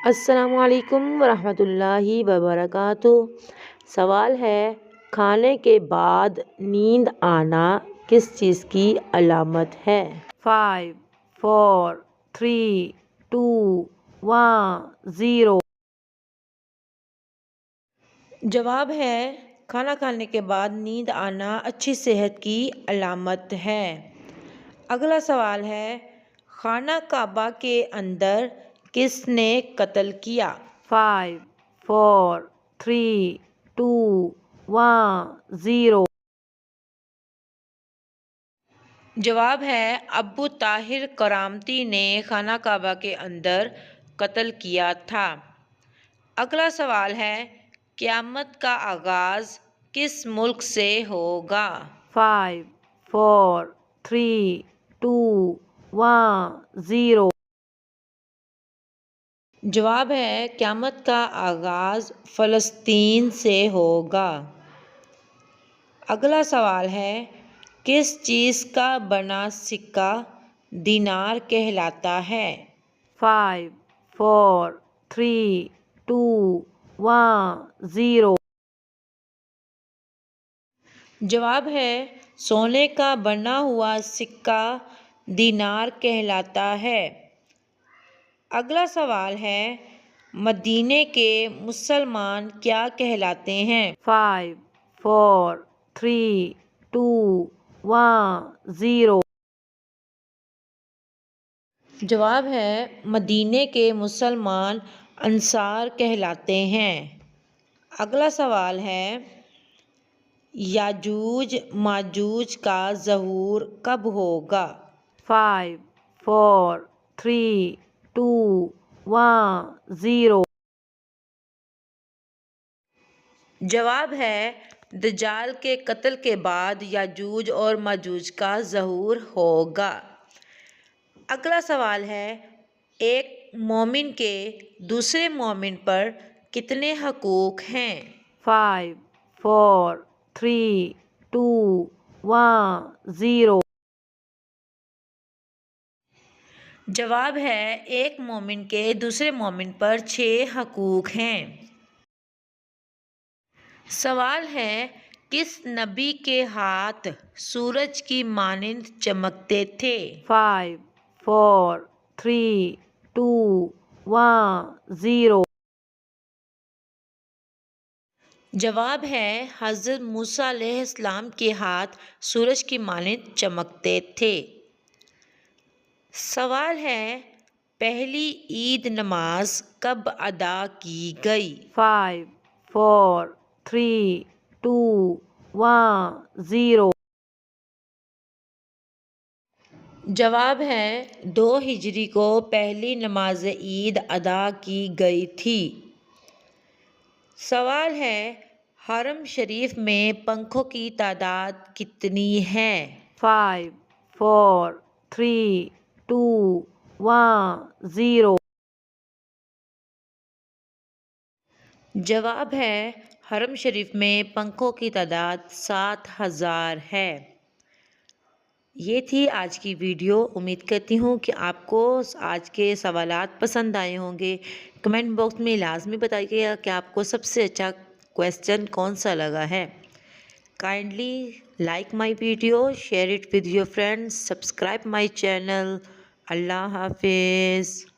السلام علیکم ورحمۃ اللہ وبرکاتہ۔ سوال ہے، کھانے کے بعد نیند آنا کس چیز کی علامت ہے؟ 5 4 3 2 1 0۔ جواب ہے، کھانا کھانے کے بعد نیند آنا اچھی صحت کی علامت ہے۔ اگلا سوال ہے، خانہ کعبہ کے اندر کس نے قتل کیا؟ 5 4 3 2 1 0۔ جواب ہے، ابو طاہر کرامتی نے خانہ کعبہ کے اندر قتل کیا تھا۔ اگلا سوال ہے، قیامت کا آغاز کس ملک سے ہوگا؟ 5 4 3 2 1 0۔ جواب ہے، قیامت کا آغاز فلسطین سے ہوگا۔ اگلا سوال ہے، کس چیز کا بنا سکہ دینار کہلاتا ہے؟ 5 4 3 2 1 0۔ جواب ہے، سونے کا بنا ہوا سکہ دینار کہلاتا ہے۔ اگلا سوال ہے، مدینے کے مسلمان کیا کہلاتے ہیں؟ 5 4 3 2 1 0۔ جواب ہے، مدینے کے مسلمان انصار کہلاتے ہیں۔ اگلا سوال ہے، یاجوج ماجوج کا ظہور کب ہوگا؟ 5 4 3 2 1 0۔ جواب ہے، دجال کے قتل کے بعد یاجوج اور ماجوج کا ظہور ہوگا۔ اگلا سوال ہے، ایک مومن کے دوسرے مومن پر کتنے حقوق ہیں؟ 5 4 3 2 1 0۔ جواب ہے، ایک مومن کے دوسرے مومن پر 6 حقوق ہیں۔ سوال ہے، کس نبی کے ہاتھ سورج کی مانند چمکتے تھے؟ 5 4 3 2 1 0۔ جواب ہے، حضرت موسیٰ علیہ السلام کے ہاتھ سورج کی مانند چمکتے تھے۔ سوال ہے، پہلی عید نماز کب ادا کی گئی؟ 5 4 3 2 1 0۔ جواب ہے، 2 ہجری کو پہلی نماز عید ادا کی گئی تھی۔ سوال ہے، حرم شریف میں پنکھوں کی تعداد کتنی ہے؟ 5 4 3 2 1 0۔ جواب ہے، حرم شریف میں پنکھوں کی تعداد 7000 ہے۔ یہ تھی آج کی ویڈیو۔ امید کرتی ہوں کہ آپ کو آج کے سوالات پسند آئے ہوں گے۔ کمنٹ باکس میں لازمی بتائیے گا کہ آپ کو سب سے اچھا کویسچن کون سا لگا ہے۔ Kindly like my video, share it with your friends, subscribe my channel. اللہ حافظ۔